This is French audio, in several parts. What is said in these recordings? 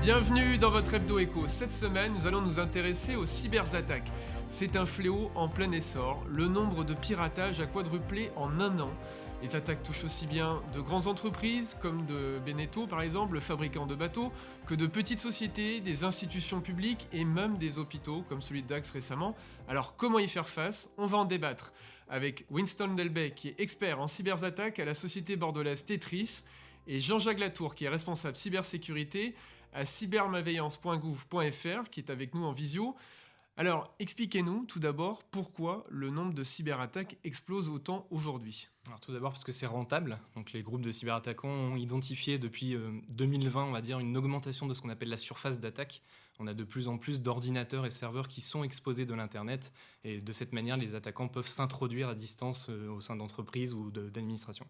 Bienvenue dans votre Hebdo Écho. Cette semaine, nous allons nous intéresser aux cyberattaques. C'est un fléau en plein essor. Le nombre de piratages a quadruplé en un an. Les attaques touchent aussi bien de grandes entreprises, comme de Beneteau par exemple, le fabricant de bateaux, que de petites sociétés, des institutions publiques et même des hôpitaux, comme celui de Dax récemment. Alors comment y faire face? On va en débattre avec Winston Delbecq, qui est expert en cyberattaques à la société bordelaise Tetris, et Jean-Jacques Latour, qui est responsable cybersécurité à cybermalveillance.gouv.fr, qui est avec nous en visio. Alors, expliquez-nous tout d'abord pourquoi le nombre de cyberattaques explose autant aujourd'hui. Alors tout d'abord parce que c'est rentable. Donc les groupes de cyberattaquants ont identifié depuis 2020, on va dire, une augmentation de ce qu'on appelle la surface d'attaque. On a de plus en plus d'ordinateurs et serveurs qui sont exposés de l'Internet. Et de cette manière, les attaquants peuvent s'introduire à distance au sein d'entreprises ou d'administrations.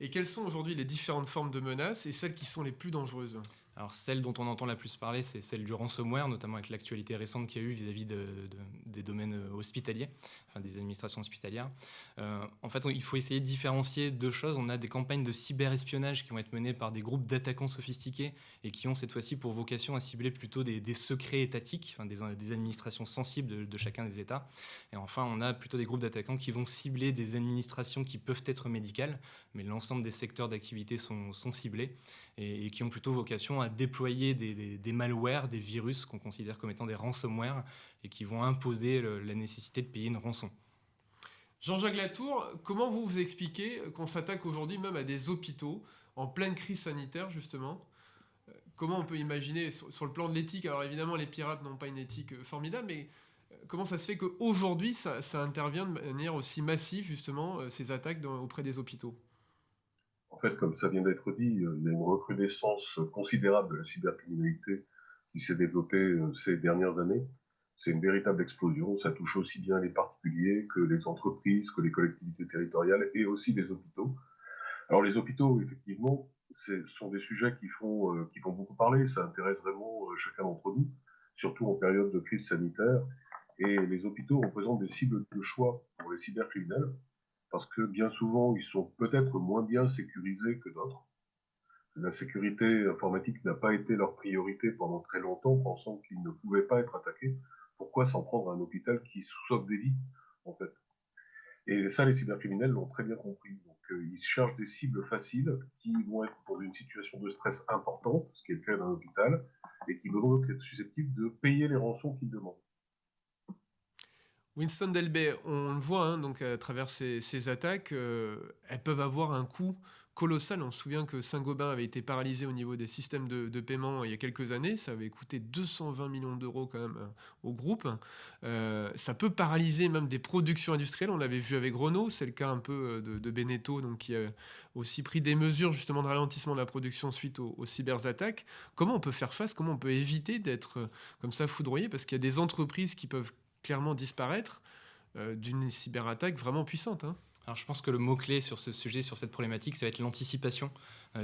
Et quelles sont aujourd'hui les différentes formes de menaces et celles qui sont les plus dangereuses ? Alors celle dont on entend la plus parler, c'est celle du ransomware, notamment avec l'actualité récente qu'il y a eu vis-à-vis des domaines hospitaliers, enfin des administrations hospitalières. En fait, il faut essayer de différencier deux choses. On a des campagnes de cyberespionnage qui vont être menées par des groupes d'attaquants sophistiqués et qui ont cette fois-ci pour vocation à cibler plutôt des secrets étatiques, enfin des administrations sensibles de chacun des États. Et enfin, on a plutôt des groupes d'attaquants qui vont cibler des administrations qui peuvent être médicales, mais l'ensemble des secteurs d'activité sont ciblés et qui ont plutôt vocation à déployer des malwares, des virus qu'on considère comme étant des ransomware et qui vont imposer la nécessité de payer une rançon. Jean-Jacques Latour, comment vous expliquez qu'on s'attaque aujourd'hui même à des hôpitaux en pleine crise sanitaire justement ? Comment on peut imaginer sur le plan de l'éthique, alors évidemment les pirates n'ont pas une éthique formidable, mais comment ça se fait qu'aujourd'hui ça intervient de manière aussi massive justement ces attaques auprès des hôpitaux ? En fait, comme ça vient d'être dit, il y a une recrudescence considérable de la cybercriminalité qui s'est développée ces dernières années. C'est une véritable explosion. Ça touche aussi bien les particuliers que les entreprises, que les collectivités territoriales et aussi les hôpitaux. Alors les hôpitaux, effectivement, sont des sujets qui font beaucoup parler. Ça intéresse vraiment chacun d'entre nous, surtout en période de crise sanitaire. Et les hôpitaux représentent des cibles de choix pour les cybercriminels, parce que bien souvent, ils sont peut-être moins bien sécurisés que d'autres. La sécurité informatique n'a pas été leur priorité pendant très longtemps, pensant qu'ils ne pouvaient pas être attaqués. Pourquoi s'en prendre à un hôpital qui sauve des vies, en fait? Et ça, les cybercriminels l'ont très bien compris. Donc, ils cherchent des cibles faciles qui vont être dans une situation de stress importante, ce qui est le cas d'un hôpital, et qui vont donc être susceptibles de payer les rançons qu'ils demandent. Winston Delbecq, on le voit donc à travers ces attaques, elles peuvent avoir un coût colossal. On se souvient que Saint-Gobain avait été paralysé au niveau des systèmes de paiement il y a quelques années. Ça avait coûté 220 millions d'euros quand même au groupe. Ça peut paralyser même des productions industrielles. On l'avait vu avec Renault. C'est le cas un peu de Beneteau, donc, qui a aussi pris des mesures justement de ralentissement de la production suite aux cyberattaques. Comment on peut faire face? Comment on peut éviter d'être comme ça foudroyé? Parce qu'il y a des entreprises qui peuvent clairement disparaître d'une cyberattaque vraiment puissante. Alors je pense que le mot-clé sur ce sujet, sur cette problématique, ça va être l'anticipation.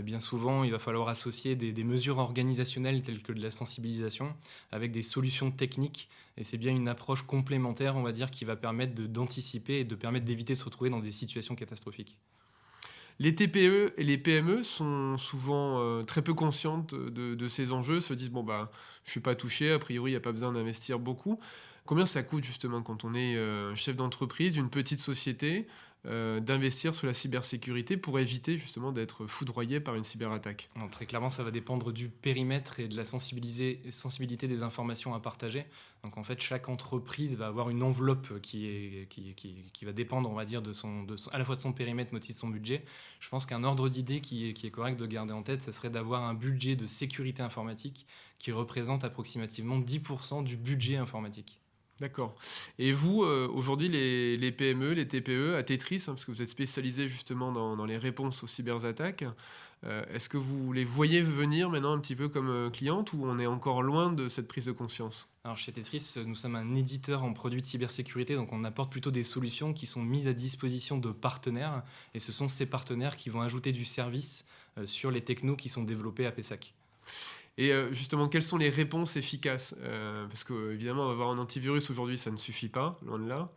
Bien souvent, il va falloir associer des mesures organisationnelles telles que de la sensibilisation avec des solutions techniques. Et c'est bien une approche complémentaire, on va dire, qui va permettre d'anticiper et de permettre d'éviter de se retrouver dans des situations catastrophiques. Les TPE et les PME sont souvent très peu conscientes de ces enjeux, se disent bon bah je suis pas touché, a priori il n'y a pas besoin d'investir beaucoup. Combien ça coûte justement quand on est chef d'entreprise d'une petite société d'investir sur la cybersécurité pour éviter justement d'être foudroyé par une cyberattaque? Alors, très clairement, ça va dépendre du périmètre et de la sensibilité des informations à partager. Donc en fait, chaque entreprise va avoir une enveloppe qui va dépendre, on va dire, à la fois de son périmètre, mais aussi de son budget. Je pense qu'un ordre d'idée qui est correct de garder en tête, ce serait d'avoir un budget de sécurité informatique qui représente approximativement 10% du budget informatique. D'accord. Et vous, aujourd'hui, les PME, les TPE, à Tetris, parce que vous êtes spécialisé justement dans les réponses aux cyberattaques, est-ce que vous les voyez venir maintenant un petit peu comme clientes ou on est encore loin de cette prise de conscience? Alors chez Tetris, nous sommes un éditeur en produits de cybersécurité, donc on apporte plutôt des solutions qui sont mises à disposition de partenaires, et ce sont ces partenaires qui vont ajouter du service sur les technos qui sont développés à Pessac. Et justement, quelles sont les réponses efficaces? Parce qu'évidemment, avoir un antivirus aujourd'hui, ça ne suffit pas, loin de là.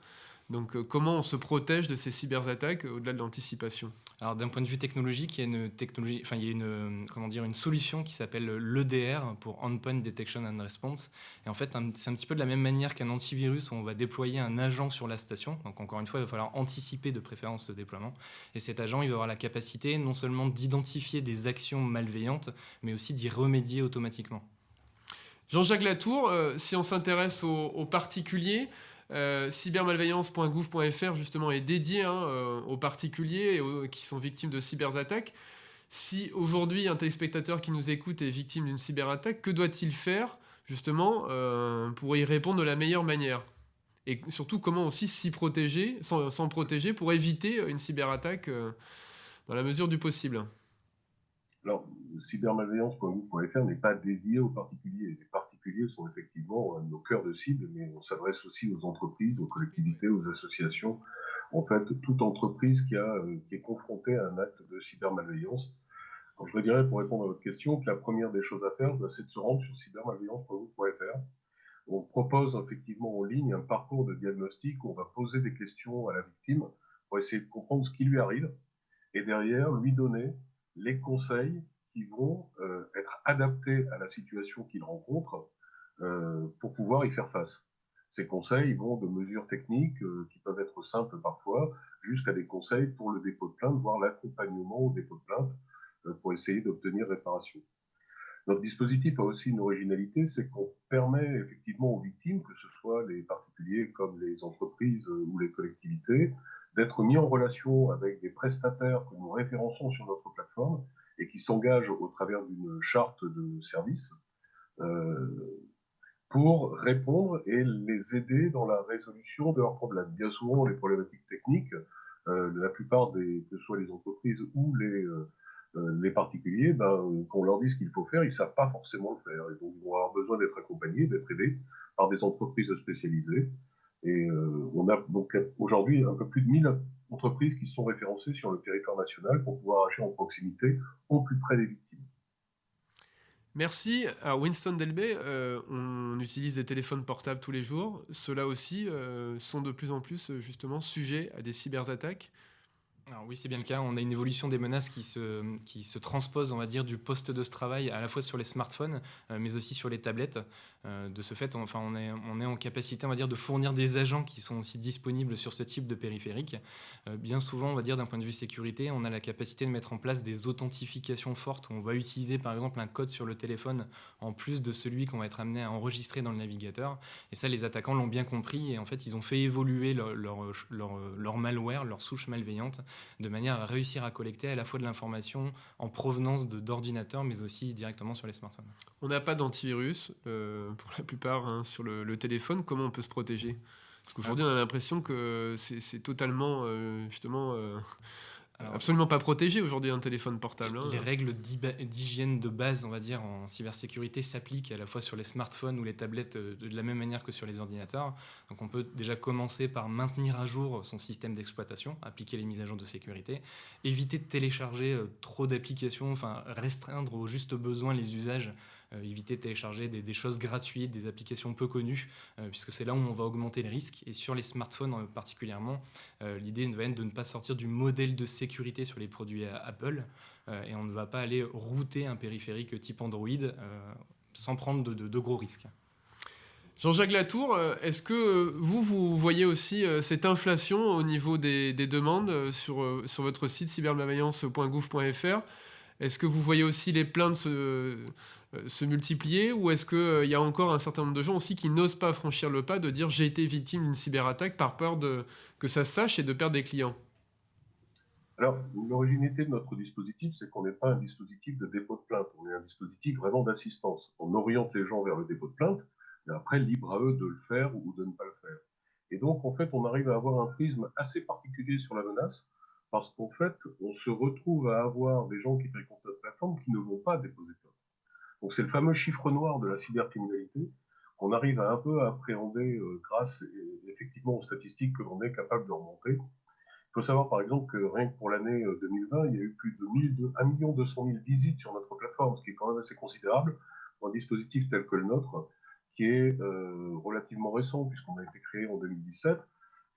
Donc comment on se protège de ces cyberattaques au-delà de l'anticipation? Alors d'un point de vue technologique, il y a une technologie, enfin il y a une, comment dire, une solution qui s'appelle l'EDR pour Endpoint Detection and Response. Et en fait, c'est un petit peu de la même manière qu'un antivirus où on va déployer un agent sur la station. Donc encore une fois, il va falloir anticiper de préférence ce déploiement. Et cet agent, il va avoir la capacité non seulement d'identifier des actions malveillantes, mais aussi d'y remédier automatiquement. Jean-Jacques Latour, si on s'intéresse aux particuliers, cybermalveillance.gouv.fr justement est dédié aux particuliers qui sont victimes de cyberattaques. Si aujourd'hui un téléspectateur qui nous écoute est victime d'une cyberattaque, que doit-il faire justement pour y répondre de la meilleure manière? Et surtout, comment aussi s'y protéger, s'en protéger pour éviter une cyberattaque dans la mesure du possible? Alors, cybermalveillance.gouv.fr n'est pas dédié aux particuliers. Les particuliers sont effectivement nos cœurs de cible, mais on s'adresse aussi aux entreprises, aux collectivités, aux associations. En fait, toute entreprise qui est confrontée à un acte de cybermalveillance. Alors, je dirais, pour répondre à votre question, que la première des choses à faire, c'est de se rendre sur cybermalveillance.gouv.fr. On propose effectivement en ligne un parcours de diagnostic où on va poser des questions à la victime pour essayer de comprendre ce qui lui arrive et derrière lui donner les conseils qui vont être adaptés à la situation qu'il rencontre pour pouvoir y faire face. Ces conseils vont de mesures techniques qui peuvent être simples parfois jusqu'à des conseils pour le dépôt de plainte, voire l'accompagnement au dépôt de plainte pour essayer d'obtenir réparation. Notre dispositif a aussi une originalité, c'est qu'on permet effectivement aux victimes, que ce soit les particuliers comme les entreprises ou les collectivités, d'être mis en relation avec des prestataires que nous référençons sur notre plateforme et qui s'engagent au travers d'une charte de service pour répondre et les aider dans la résolution de leurs problèmes. Bien souvent, les problématiques techniques, la plupart que ce soit les entreprises ou les particuliers, qu'on leur dise ce qu'il faut faire, ils ne savent pas forcément le faire. Et donc, ils vont avoir besoin d'être accompagnés, d'être aidés par des entreprises spécialisées. Et on a donc aujourd'hui un peu plus de 1000 entreprises qui sont référencées sur le territoire national pour pouvoir agir en proximité au plus près des victimes. Merci. Alors Winston Delbé, on utilise des téléphones portables tous les jours. Ceux-là aussi sont de plus en plus justement sujets à des cyberattaques. Alors oui, c'est bien le cas. On a une évolution des menaces qui se transpose, on va dire, du poste de ce travail à la fois sur les smartphones, mais aussi sur les tablettes. De ce fait, on est en capacité, on va dire, de fournir des agents qui sont aussi disponibles sur ce type de périphérique. Bien souvent, on va dire, d'un point de vue sécurité, on a la capacité de mettre en place des authentifications fortes où on va utiliser, par exemple, un code sur le téléphone en plus de celui qu'on va être amené à enregistrer dans le navigateur. Et ça, les attaquants l'ont bien compris et en fait, ils ont fait évoluer leur malware, leur souche malveillante, de manière à réussir à collecter à la fois de l'information en provenance d'ordinateurs, mais aussi directement sur les smartphones. On n'a pas d'antivirus, pour la plupart, sur le téléphone. Comment on peut se protéger? Parce qu'aujourd'hui, on a l'impression que c'est totalement, justement... Alors, absolument pas protégé aujourd'hui un téléphone portable. Les règles d'hygiène de base, on va dire, en cybersécurité s'appliquent à la fois sur les smartphones ou les tablettes de la même manière que sur les ordinateurs. Donc on peut déjà commencer par maintenir à jour son système d'exploitation, appliquer les mises à jour de sécurité, éviter de télécharger trop d'applications, enfin restreindre au juste besoin les usages. Éviter de télécharger des choses gratuites, des applications peu connues, puisque c'est là où on va augmenter les risques. Et sur les smartphones particulièrement, l'idée va être de ne pas sortir du modèle de sécurité sur les produits Apple, et on ne va pas aller router un périphérique type Android sans prendre de gros risques. Jean-Jacques Latour, est-ce que vous voyez aussi cette inflation au niveau des demandes sur votre site cybermalveillance.gouv.fr? Est-ce que vous voyez aussi les plaintes se multiplier, ou est-ce qu'il y a encore un certain nombre de gens aussi qui n'osent pas franchir le pas de dire j'ai été victime d'une cyberattaque par peur que ça se sache et de perdre des clients? Alors, l'originalité de notre dispositif, c'est qu'on n'est pas un dispositif de dépôt de plainte, on est un dispositif vraiment d'assistance. On oriente les gens vers le dépôt de plainte, et après, libre à eux de le faire ou de ne pas le faire. Et donc, en fait, on arrive à avoir un prisme assez particulier sur la menace, parce qu'en fait, on se retrouve à avoir des gens qui fréquentent notre plateforme qui ne vont pas déposer de plainte. Donc c'est le fameux chiffre noir de la cybercriminalité qu'on arrive à un peu à appréhender grâce effectivement aux statistiques que l'on est capable de remonter. Il faut savoir par exemple que rien que pour l'année 2020, il y a eu plus de 1 200 000 visites sur notre plateforme, ce qui est quand même assez considérable pour un dispositif tel que le nôtre, qui est relativement récent puisqu'on a été créé en 2017.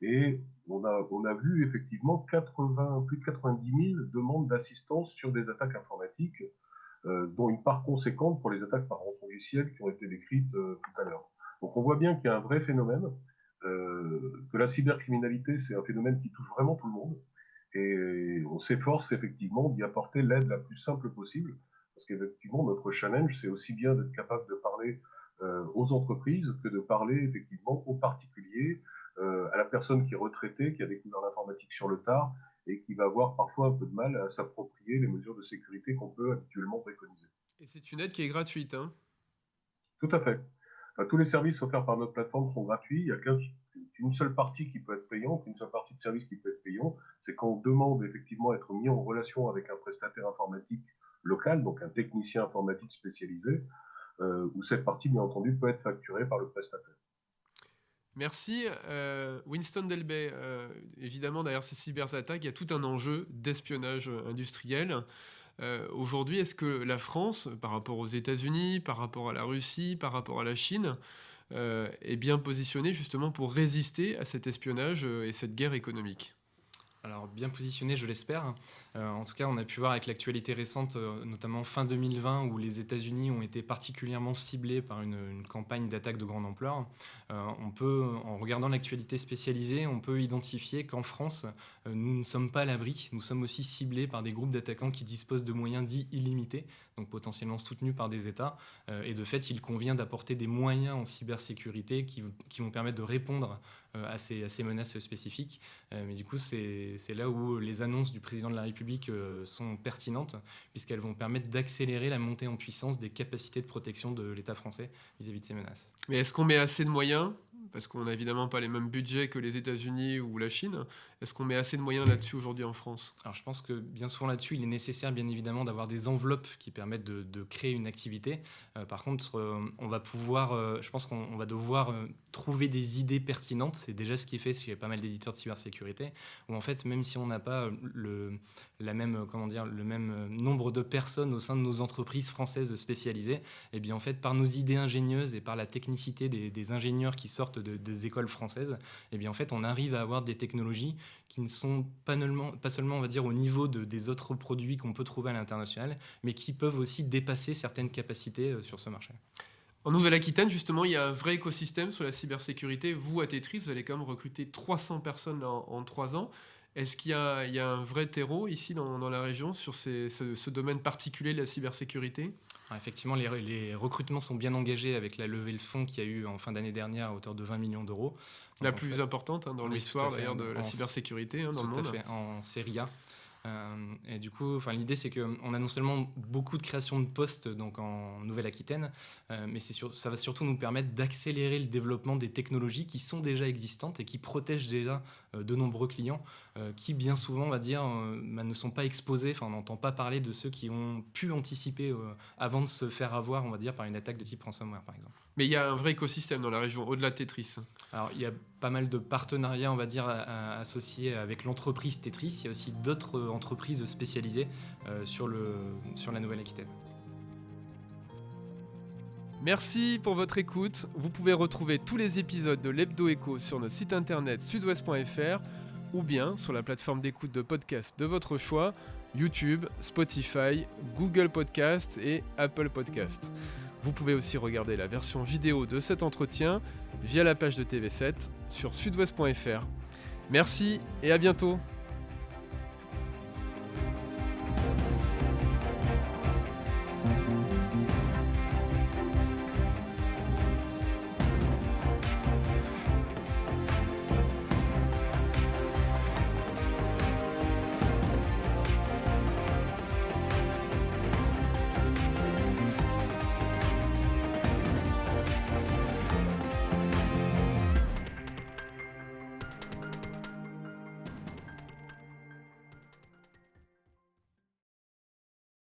Et on a vu effectivement plus de 90 000 demandes d'assistance sur des attaques informatiques, dont une part conséquente pour les attaques par rançongiciel qui ont été décrites tout à l'heure. Donc on voit bien qu'il y a un vrai phénomène, que la cybercriminalité, c'est un phénomène qui touche vraiment tout le monde, et on s'efforce effectivement d'y apporter l'aide la plus simple possible, parce qu'effectivement notre challenge, c'est aussi bien d'être capable de parler aux entreprises que de parler effectivement aux particuliers, à la personne qui est retraitée, qui a découvert l'informatique sur le tard et qui va avoir parfois un peu de mal à s'approprier les mesures de sécurité qu'on peut habituellement préconiser. Et c'est une aide qui est gratuite, hein? Tout à fait. Tous les services offerts par notre plateforme sont gratuits. Il n'y a qu'une seule partie qui peut être payante, une seule partie de service qui peut être payant. C'est quand on demande effectivement à être mis en relation avec un prestataire informatique local, donc un technicien informatique spécialisé, où cette partie, bien entendu, peut être facturée par le prestataire. Merci. Winston Delbey, évidemment, derrière ces cyberattaques, il y a tout un enjeu d'espionnage industriel. Aujourd'hui, est-ce que la France, par rapport aux États-Unis, par rapport à la Russie, par rapport à la Chine, est bien positionnée justement pour résister à cet espionnage et cette guerre économique ? Alors bien positionné, je l'espère. En tout cas, on a pu voir avec l'actualité récente, notamment fin 2020, où les États-Unis ont été particulièrement ciblés par une campagne d'attaque de grande ampleur. On peut, en regardant l'actualité spécialisée, on peut identifier qu'en France, nous ne sommes pas à l'abri. Nous sommes aussi ciblés par des groupes d'attaquants qui disposent de moyens dits illimités, donc potentiellement soutenus par des États. Et de fait, il convient d'apporter des moyens en cybersécurité qui vont permettre de répondre à ces menaces spécifiques. Mais du coup, c'est là où les annonces du président de la République sont pertinentes, puisqu'elles vont permettre d'accélérer la montée en puissance des capacités de protection de l'État français vis-à-vis de ces menaces. Mais est-ce qu'on met assez de moyens ? Parce qu'on n'a évidemment pas les mêmes budgets que les États-Unis ou la Chine. Est-ce qu'on met assez de moyens là-dessus aujourd'hui en France ? Alors je pense que bien souvent là-dessus, il est nécessaire bien évidemment d'avoir des enveloppes qui permettent de créer une activité. Par contre, on va pouvoir, je pense qu'on va devoir trouver des idées pertinentes. C'est déjà ce qui est fait chez pas mal d'éditeurs de cybersécurité, où en fait, même si on n'a pas le même nombre de personnes au sein de nos entreprises françaises spécialisées, et bien en fait, par nos idées ingénieuses et par la technicité des ingénieurs qui sortent des écoles françaises, et bien en fait, on arrive à avoir des technologies qui ne sont pas seulement, on va dire, au niveau des autres produits qu'on peut trouver à l'international, mais qui peuvent aussi dépasser certaines capacités sur ce marché. En Nouvelle-Aquitaine, justement, il y a un vrai écosystème sur la cybersécurité. Vous, à Tetris, vous allez quand même recruter 300 personnes en 3 ans. Est-ce qu'il y a un vrai terreau ici dans la région sur ce domaine particulier de la cybersécurité ? Alors effectivement, les recrutements sont bien engagés avec la levée de fonds qu'il y a eu en fin d'année dernière à hauteur de 20 millions d'euros. La plus importante dans l'histoire d'ailleurs de la cybersécurité dans le monde. Tout à fait, en série A. Et du coup, l'idée c'est qu'on a non seulement beaucoup de création de postes donc en Nouvelle-Aquitaine, mais ça va surtout nous permettre d'accélérer le développement des technologies qui sont déjà existantes et qui protègent déjà de nombreux clients qui bien souvent, on va dire, ne sont pas exposés. On n'entend pas parler de ceux qui ont pu anticiper avant de se faire avoir, on va dire, par une attaque de type ransomware par exemple. Mais il y a un vrai écosystème dans la région, au-delà de Tetris. Alors, il y a pas mal de partenariats, on va dire, associés avec l'entreprise Tetris. Il y a aussi d'autres entreprises spécialisées sur la Nouvelle-Aquitaine. Merci pour votre écoute. Vous pouvez retrouver tous les épisodes de l'Hebdo Écho sur notre site internet sudouest.fr ou bien sur la plateforme d'écoute de podcast de votre choix, YouTube, Spotify, Google Podcast et Apple Podcast. Vous pouvez aussi regarder la version vidéo de cet entretien via la page de TV7 sur sudouest.fr. Merci et à bientôt.